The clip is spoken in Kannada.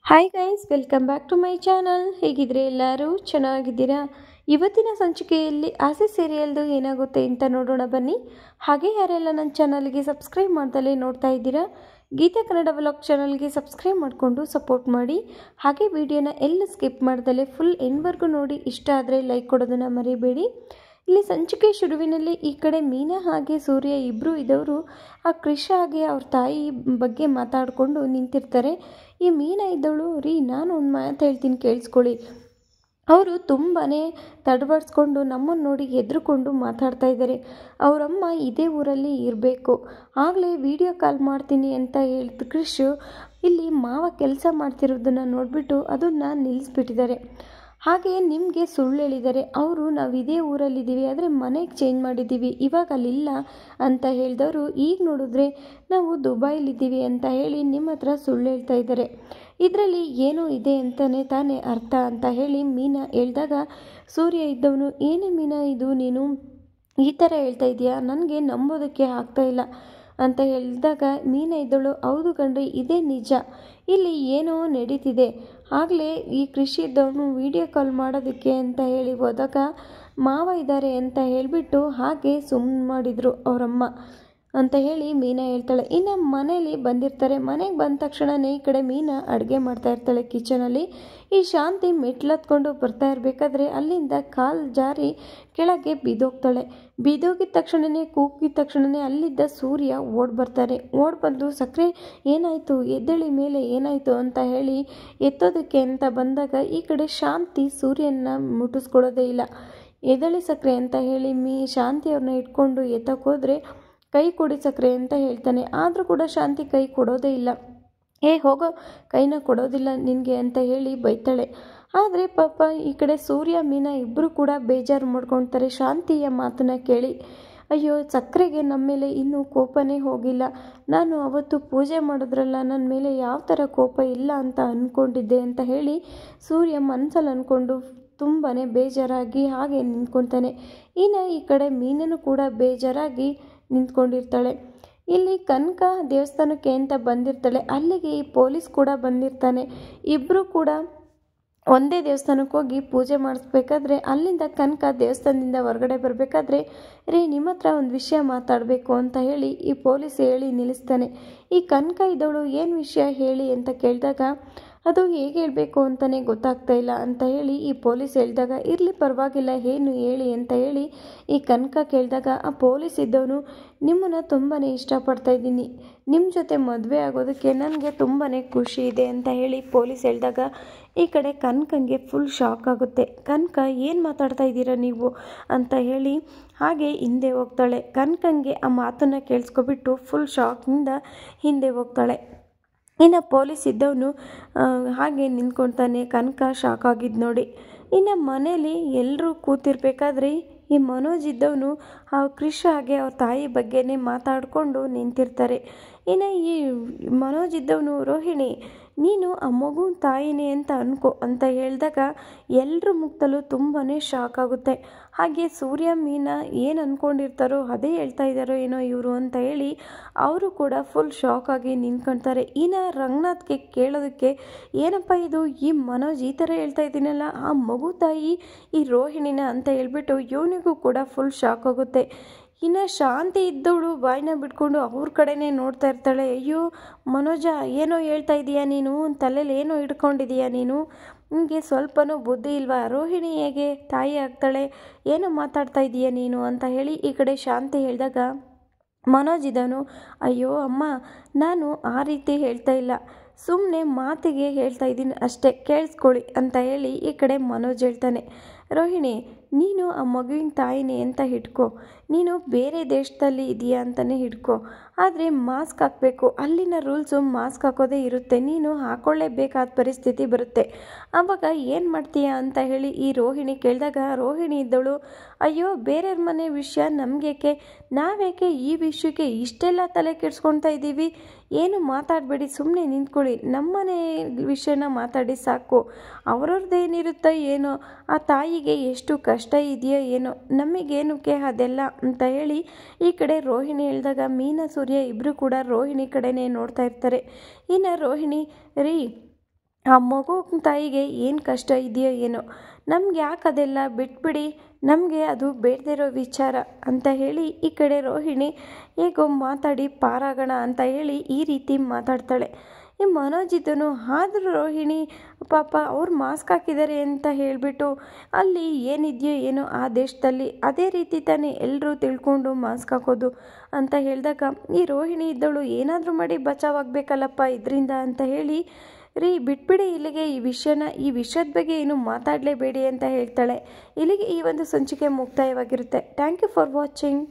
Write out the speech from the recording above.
Hi guys, welcome back to my channel. ಹೇಗಿದ್ರೆ ಎಲ್ಲರೂ ಚೆನ್ನಾಗಿದ್ದೀರಾ? ಇವತ್ತಿನ ಸಂಚಿಕೆಯಲ್ಲಿ ಆಸೆ ಸೀರಿಯಲ್ದು ಏನಾಗುತ್ತೆ ಅಂತ ನೋಡೋಣ ಬನ್ನಿ. ಹಾಗೆ ಯಾರೆಲ್ಲ ನನ್ನ ಚಾನಲ್ಗೆ ಸಬ್ಸ್ಕ್ರೈಬ್ ಮಾಡ್ದಲೇ ನೋಡ್ತಾ ಇದ್ದೀರಾ, ಗೀತಾ ಕನ್ನಡ ವ್ಲಾಗ್ ಚಾನಲ್ಗೆ ಸಬ್ಸ್ಕ್ರೈಬ್ ಮಾಡಿಕೊಂಡು ಸಪೋರ್ಟ್ ಮಾಡಿ. ಹಾಗೆ ವಿಡಿಯೋನ ಎಲ್ಲ ಸ್ಕಿಪ್ ಮಾಡ್ದಲೇ ಫುಲ್ ಎಂಡ್ವರೆಗೂ ನೋಡಿ. ಇಷ್ಟ ಆದರೆ ಲೈಕ್ ಕೊಡೋದನ್ನು ಮರಿಬೇಡಿ. ಇಲ್ಲಿ ಸಂಚಿಕೆ ಶುರುವಿನಲ್ಲಿ ಈ ಕಡೆ ಮೀನಾ ಹಾಗೆ ಸೂರ್ಯ ಇಬ್ಬರು ಇದ್ದವರು ಆ ಕ್ರಿಷ್ ಹಾಗೆ ಅವ್ರ ತಾಯಿ ಬಗ್ಗೆ ಮಾತಾಡಿಕೊಂಡು ನಿಂತಿರ್ತಾರೆ. ಈ ಮೀನಾ ಇದ್ದವಳು, ರೀ ನಾನು ಒಂದು ಮಾತು ಹೇಳ್ತೀನಿ ಕೇಳಿಸ್ಕೊಳ್ಳಿ. ಅವರು ತುಂಬಾ ತಡಬಡಿಸ್ಕೊಂಡು ನಮ್ಮನ್ನು ನೋಡಿ ಹೆದರ್ಕೊಂಡು ಮಾತಾಡ್ತಾ ಇದ್ದಾರೆ. ಅವರಮ್ಮ ಇದೇ ಊರಲ್ಲಿ ಇರಬೇಕು, ಆಗಲೇ ವಿಡಿಯೋ ಕಾಲ್ ಮಾಡ್ತೀನಿ ಅಂತ ಹೇಳಿದ ಕ್ರಿಶ್ ಇಲ್ಲಿ ಮಾವ ಕೆಲಸ ಮಾಡ್ತಿರೋದನ್ನು ನೋಡಿಬಿಟ್ಟು ಅದನ್ನು ನಿಲ್ಲಿಸ್ಬಿಟ್ಟಿದ್ದಾರೆ. ಹಾಗೆ ನಿಮಗೆ ಸುಳ್ಳು ಹೇಳಿದ್ದಾರೆ ಅವರು. ನಾವು ಇದೇ ಊರಲ್ಲಿದ್ದೀವಿ, ಆದರೆ ಮನೆಗೆ ಚೇಂಜ್ ಮಾಡಿದ್ದೀವಿ, ಇವಾಗ ಅಲ್ಲಿಲ್ಲ ಅಂತ ಹೇಳಿದವರು ಈಗ ನೋಡಿದ್ರೆ ನಾವು ದುಬೈಲಿದ್ದೀವಿ ಅಂತ ಹೇಳಿ ನಿಮ್ಮ ಹತ್ರ ಸುಳ್ಳು ಹೇಳ್ತಾ ಇದ್ದಾರೆ. ಇದರಲ್ಲಿ ಏನೋ ಇದೆ ಅಂತಲೇ ತಾನೇ ಅರ್ಥ ಅಂತ ಹೇಳಿ ಮೀನಾ ಹೇಳಿದಾಗ ಸೂರ್ಯ ಇದ್ದವನು, ಏನೇ ಮೀನಾ ಇದು ನೀನು ಈ ಥರ ಹೇಳ್ತಾ ಇದೆಯಾ, ನನಗೆ ನಂಬೋದಕ್ಕೆ ಆಗ್ತಾ ಇಲ್ಲ ಅಂತ ಹೇಳಿದಾಗ ಮೀನಾ ಇದ್ದಳು, ಹೌದು ಕಣ್ರಿ ಇದೇ ನಿಜ, ಇಲ್ಲಿ ಏನೋ ನಡೀತಿದೆ. ಆಗಲೇ ಈ ಕೃಷಿ ಇದ್ದವನು ವಿಡಿಯೋ ಕಾಲ್ ಮಾಡೋದಕ್ಕೆ ಅಂತ ಹೇಳಿ ಹೋದಾಗ ಮಾವ ಇದ್ದಾರೆ ಅಂತ ಹೇಳಿಬಿಟ್ಟು ಹಾಗೆ ಸುಮ್ಮನೆ ಮಾಡಿದರು ಅವರಮ್ಮ ಅಂತ ಹೇಳಿ ಮೀನಾ ಹೇಳ್ತಾಳೆ. ಇನ್ನು ಮನೇಲಿ ಬಂದಿರ್ತಾರೆ. ಮನೆಗೆ ಬಂದ ತಕ್ಷಣವೇ ಈ ಕಡೆ ಮೀನಾ ಅಡುಗೆ ಮಾಡ್ತಾ ಇರ್ತಾಳೆ ಕಿಚನಲ್ಲಿ. ಈ ಶಾಂತಿ ಮೆಟ್ಲತ್ಕೊಂಡು ಬರ್ತಾ ಇರಬೇಕಾದ್ರೆ ಅಲ್ಲಿಂದ ಕಾಲು ಜಾರಿ ಕೆಳಗೆ ಬಿದ್ದೋಗ್ತಾಳೆ. ಬಿದ್ದೋಗಿದ ತಕ್ಷಣವೇ ಕೂಗಿದ ತಕ್ಷಣವೇ ಅಲ್ಲಿದ್ದ ಸೂರ್ಯ ಓಡಿ ಬರ್ತಾರೆ. ಓಡಿ ಬಂದು ಸಕ್ಕರೆ ಏನಾಯಿತು, ಎದ್ದೇಳಿ ಮೇಲೆ ಏನಾಯಿತು ಅಂತ ಹೇಳಿ ಎತ್ತೋದಕ್ಕೆ ಅಂತ ಬಂದಾಗ ಈ ಕಡೆ ಶಾಂತಿ ಸೂರ್ಯನ ಮುಟ್ಟಿಸ್ಕೊಳ್ಳೋದೇ ಇಲ್ಲ. ಎದ್ದೇಳಿ ಸಕ್ಕರೆ ಅಂತ ಹೇಳಿ ಶಾಂತಿಯವ್ರನ್ನ ಇಟ್ಕೊಂಡು ಎತ್ತೋಕ್ಕೋದ್ರೆ ಕೈ ಕೊಡಿ ಸಕ್ಕರೆ ಅಂತ ಹೇಳ್ತಾನೆ. ಆದರೂ ಕೂಡ ಶಾಂತಿ ಕೈ ಕೊಡೋದೇ ಇಲ್ಲ. ಹೋಗೋ, ಕೈನ ಕೊಡೋದಿಲ್ಲ ನಿನಗೆ ಅಂತ ಹೇಳಿ ಬೈತಾಳೆ. ಆದರೆ ಪಾಪ ಈ ಕಡೆ ಸೂರ್ಯ ಮೀನಾ ಇಬ್ಬರು ಕೂಡ ಬೇಜಾರು ಮಾಡ್ಕೊಳ್ತಾರೆ ಶಾಂತಿಯ ಮಾತನ್ನ ಕೇಳಿ. ಅಯ್ಯೋ, ಸಕ್ಕರೆಗೆ ನಮ್ಮ ಮೇಲೆ ಇನ್ನೂ ಕೋಪನೇ ಹೋಗಿಲ್ಲ, ನಾನು ಅವತ್ತು ಪೂಜೆ ಮಾಡಿದ್ರಲ್ಲ ನನ್ನ ಮೇಲೆ ಯಾವ ಥರ ಕೋಪ ಇಲ್ಲ ಅಂತ ಅಂದ್ಕೊಂಡಿದ್ದೆ ಅಂತ ಹೇಳಿ ಸೂರ್ಯ ಮನಸ್ಸಲ್ಲಿ ಅಂದ್ಕೊಂಡು ತುಂಬಾ ಬೇಜಾರಾಗಿ ಹಾಗೆ ನಿಂತ್ಕೊತಾನೆ. ಇನ್ನು ಈ ಕಡೆ ಮೀನನು ಕೂಡ ಬೇಜಾರಾಗಿ ನಿಂತ್ಕೊಂಡಿರ್ತಾಳೆ. ಇಲ್ಲಿ ಕನಕ ದೇವಸ್ಥಾನಕ್ಕೆ ಅಂತ ಬಂದಿರ್ತಾಳೆ. ಅಲ್ಲಿಗೆ ಈ ಪೊಲೀಸ್ ಕೂಡ ಬಂದಿರ್ತಾನೆ. ಇಬ್ಬರು ಕೂಡ ಒಂದೇ ದೇವಸ್ಥಾನಕ್ಕೆ ಹೋಗಿ ಪೂಜೆ ಮಾಡಿಸ್ಬೇಕಾದ್ರೆ ಅಲ್ಲಿಂದ ಕನಕ ದೇವಸ್ಥಾನದಿಂದ ಹೊರಗಡೆ ಬರಬೇಕಾದ್ರೆ, ರೀ ನಿಮ್ಮ ಹತ್ರ ಒಂದು ವಿಷಯ ಮಾತಾಡಬೇಕು ಅಂತ ಹೇಳಿ ಈ ಪೊಲೀಸ್ ಹೇಳಿ ನಿಲ್ಲಿಸ್ತಾನೆ. ಈ ಕನಕ ಇದ್ದವಳು ಏನು ವಿಷಯ ಹೇಳಿ ಅಂತ ಕೇಳಿದಾಗ ಅದು ಹೇಗೆ ಹೇಳಬೇಕು ಅಂತಲೇ ಗೊತ್ತಾಗ್ತಾ ಇಲ್ಲ ಅಂತ ಹೇಳಿ ಈ ಪೊಲೀಸ್ ಹೇಳಿದಾಗ, ಇರಲಿ ಪರವಾಗಿಲ್ಲ ಏನು ಹೇಳಿ ಅಂತ ಹೇಳಿ ಈ ಕನಕ ಕೇಳಿದಾಗ ಆ ಪೊಲೀಸ್ ಇದ್ದವನು, ನಿಮ್ಮನ್ನು ತುಂಬಾ ಇಷ್ಟಪಡ್ತಾ ಇದ್ದೀನಿ, ನಿಮ್ಮ ಜೊತೆ ಮದುವೆ ಆಗೋದಕ್ಕೆ ನನಗೆ ತುಂಬಾ ಖುಷಿ ಇದೆ ಅಂತ ಹೇಳಿ ಪೊಲೀಸ್ ಹೇಳಿದಾಗ ಈ ಕಡೆ ಕನಕಂಗೆ ಫುಲ್ ಶಾಕ್ ಆಗುತ್ತೆ. ಕನಕ ಏನು ಮಾತಾಡ್ತಾ ಇದ್ದೀರಾ ನೀವು ಅಂತ ಹೇಳಿ ಹಾಗೆ ಹಿಂದೆ ಹೋಗ್ತಾಳೆ. ಕನಕಂಗೆ ಆ ಮಾತನ್ನು ಕೇಳಿಸ್ಕೊಬಿಟ್ಟು ಫುಲ್ ಶಾಕಿಂದ ಹಿಂದೆ ಹೋಗ್ತಾಳೆ. ಇನ್ನು ಪೊಲೀಸ್ ಇದ್ದವನು ಹಾಗೆ ನಿಂತ್ಕೊಳ್ತಾನೆ. ಕನಕ ಶಾಕ್ ಆಗಿದ್ದು ನೋಡಿ. ಇನ್ನು ಮನೇಲಿ ಎಲ್ಲರೂ ಕೂತಿರ್ಬೇಕಾದ್ರೆ ಈ ಮನೋಜ್ ಇದ್ದವನು ಆ ಕ್ರಿಶ್ ಹಾಗೆ ಅವ್ರ ತಾಯಿ ಬಗ್ಗೆನೇ ಮಾತಾಡಿಕೊಂಡು ನಿಂತಿರ್ತಾರೆ. ಇನ್ನು ಈ ಮನೋಜ್ ಇದ್ದವನು, ರೋಹಿಣಿ ನೀನು ಆ ಮಗುನ ತಾಯಿನೇ ಅಂತ ಅನ್ಕೋ ಅಂತ ಹೇಳಿದಾಗ ಎಲ್ಲರ ಮುಖದಲ್ಲೂ ತುಂಬಾ ಶಾಕ್ ಆಗುತ್ತೆ. ಹಾಗೆ ಸೂರ್ಯ ಮೀನಾ ಏನು ಅಂದ್ಕೊಂಡಿರ್ತಾರೋ ಅದೇ ಹೇಳ್ತಾ ಇದ್ದಾರೋ ಏನೋ ಇವರು ಅಂತ ಹೇಳಿ ಅವರು ಕೂಡ ಫುಲ್ ಶಾಕ್ ಆಗಿ ನಿಂತ್ಕೊಳ್ತಾರೆ. ಇನ್ನು ರಂಗನಾಥ್ಗೆ ಕೇಳೋದಕ್ಕೆ, ಏನಪ್ಪ ಇದು ಈ ಮನೋಜ್ ಈ ಥರ ಹೇಳ್ತಾ ಇದ್ದೀನಲ್ಲ, ಆ ಮಗು ತಾಯಿ ಈ ರೋಹಿಣಿನ ಅಂತ ಹೇಳ್ಬಿಟ್ಟು ಇವನಿಗೂ ಕೂಡ ಫುಲ್ ಶಾಕ್ ಆಗುತ್ತೆ. ಇನ್ನು ಶಾಂತಿ ಇದ್ದವಳು ಬಾಯಿನ ಬಿಟ್ಕೊಂಡು ಅವ್ರ ಕಡೆನೇ ನೋಡ್ತಾ ಇರ್ತಾಳೆ. ಅಯ್ಯೋ ಮನೋಜ, ಏನೋ ಹೇಳ್ತಾ ಇದೀಯಾ ನೀನು, ತಲೆಯಲ್ಲಿ ಏನೋ ಇಟ್ಕೊಂಡಿದೀಯಾ ನೀನು, ನಿಮಗೆ ಸ್ವಲ್ಪನೂ ಬುದ್ಧಿ ಇಲ್ವಾ, ರೋಹಿಣಿ ಹೇಗೆ ತಾಯಿ ಆಗ್ತಾಳೆ, ಏನೋ ಮಾತಾಡ್ತಾ ಇದೀಯಾ ನೀನು ಅಂತ ಹೇಳಿ ಈ ಕಡೆ ಶಾಂತಿ ಹೇಳಿದಾಗ ಮನೋಜ್ ಇದ್ದವನು, ಅಯ್ಯೋ ಅಮ್ಮ ನಾನು ಆ ರೀತಿ ಹೇಳ್ತಾ ಇಲ್ಲ, ಸುಮ್ಮನೆ ಮಾತಿಗೆ ಹೇಳ್ತಾ ಇದ್ದೀನಿ ಅಷ್ಟೇ, ಕೇಳಿಸ್ಕೊಳ್ಳಿ ಅಂತ ಹೇಳಿ ಈ ಕಡೆ ಮನೋಜ್ ಹೇಳ್ತಾನೆ. ರೋಹಿಣಿ ನೀನು ಆ ಮಗುವಿನ ತಾಯಿನೇ ಅಂತ ಹಿಡ್ಕೊ, ನೀನು ಬೇರೆ ದೇಶದಲ್ಲಿ ಇದೆಯಾ ಅಂತಲೇ ಹಿಡ್ಕೊ, ಆದರೆ ಮಾಸ್ಕ್ ಹಾಕಬೇಕು, ಅಲ್ಲಿನ ರೂಲ್ಸು ಮಾಸ್ಕ್ ಹಾಕೋದೇ ಇರುತ್ತೆ, ನೀನು ಹಾಕ್ಕೊಳ್ಳೇಬೇಕಾದ ಪರಿಸ್ಥಿತಿ ಬರುತ್ತೆ, ಆವಾಗ ಏನು ಮಾಡ್ತೀಯಾ ಅಂತ ಹೇಳಿ ಈ ರೋಹಿಣಿ ಕೇಳಿದಾಗ ರೋಹಿಣಿ ಇದ್ದವಳು, ಅಯ್ಯೋ ಬೇರೆಯವ್ರ ಮನೆ ವಿಷಯ ನಮಗೇಕೆ, ನಾವೇಕೆ ಈ ವಿಷಯಕ್ಕೆ ಇಷ್ಟೆಲ್ಲ ತಲೆ ಕೆಡಿಸ್ಕೊಳ್ತಾ ಇದ್ದೀವಿ, ಏನು ಮಾತಾಡಬೇಡಿ ಸುಮ್ಮನೆ ನಿಂತ್ಕೊಳ್ಳಿ, ನಮ್ಮನೆ ವಿಷಯನ ಮಾತಾಡಿ ಸಾಕು, ಅವ್ರವ್ರದ್ದೇನಿರುತ್ತೋ ಏನೋ, ಆ ತಾಯಿಗೆ ಎಷ್ಟು ಕಷ್ಟ ಇದೆಯೋ ಏನೋ, ನಮಗೇನಕ್ಕೆ ಅದೆಲ್ಲ ಅಂತ ಹೇಳಿ ಈ ಕಡೆ ರೋಹಿಣಿ ಹೇಳಿದಾಗ ಮೀನಾ ಸೂರ್ಯ ಇಬ್ಬರು ಕೂಡ ರೋಹಿಣಿ ಕಡೆನೇ ನೋಡ್ತಾ ಇರ್ತಾರೆ. ಇನ್ನು ರೋಹಿಣಿ, ರೀ ಆ ಮಗು ತಾಯಿಗೆ ಏನು ಕಷ್ಟ ಇದೆಯೋ ಏನೋ, ನಮ್ಗೆ ಯಾಕೆ ಅದೆಲ್ಲ ಬಿಟ್ಬಿಡಿ, ನಮಗೆ ಅದು ಬೇಡದಿರೋ ವಿಚಾರ ಅಂತ ಹೇಳಿ ಈ ಕಡೆ ರೋಹಿಣಿ ಹೇಗೋ ಮಾತಾಡಿ ಪಾರಾಗೋಣ ಅಂತ ಹೇಳಿ ಈ ರೀತಿ ಮಾತಾಡ್ತಾಳೆ. ಈ ಮನೋಜ್ ಇದನ್ನು ಆದರೂ ರೋಹಿಣಿ ಪಾಪ ಅವ್ರು ಮಾಸ್ಕ್ ಹಾಕಿದ್ದಾರೆ ಅಂತ ಹೇಳಿಬಿಟ್ಟು ಅಲ್ಲಿ ಏನಿದೆಯೋ ಏನೋ ಆ ದೇಶದಲ್ಲಿ ಅದೇ ರೀತಿ ತಾನೇ ಎಲ್ಲರೂ ತಿಳ್ಕೊಂಡು ಮಾಸ್ಕ್ ಹಾಕೋದು ಅಂತ ಹೇಳಿದಾಗ ಈ ರೋಹಿಣಿ ಇದ್ದವಳು ಏನಾದರೂ ಮಾಡಿ ಬಚಾವಾಗಬೇಕಲ್ಲಪ್ಪ ಇದರಿಂದ ಅಂತ ಹೇಳಿ, ರೀ ಬಿಟ್ಬಿಡಿ ಇಲ್ಲಿಗೆ ಈ ವಿಷಯದ ಬಗ್ಗೆ ಏನು ಮಾತಾಡಲೇಬೇಡಿ ಅಂತ ಹೇಳ್ತಾಳೆ. ಇಲ್ಲಿಗೆ ಈ ಒಂದು ಸಂಚಿಕೆ ಮುಕ್ತಾಯವಾಗಿರುತ್ತೆ. Thank you for watching.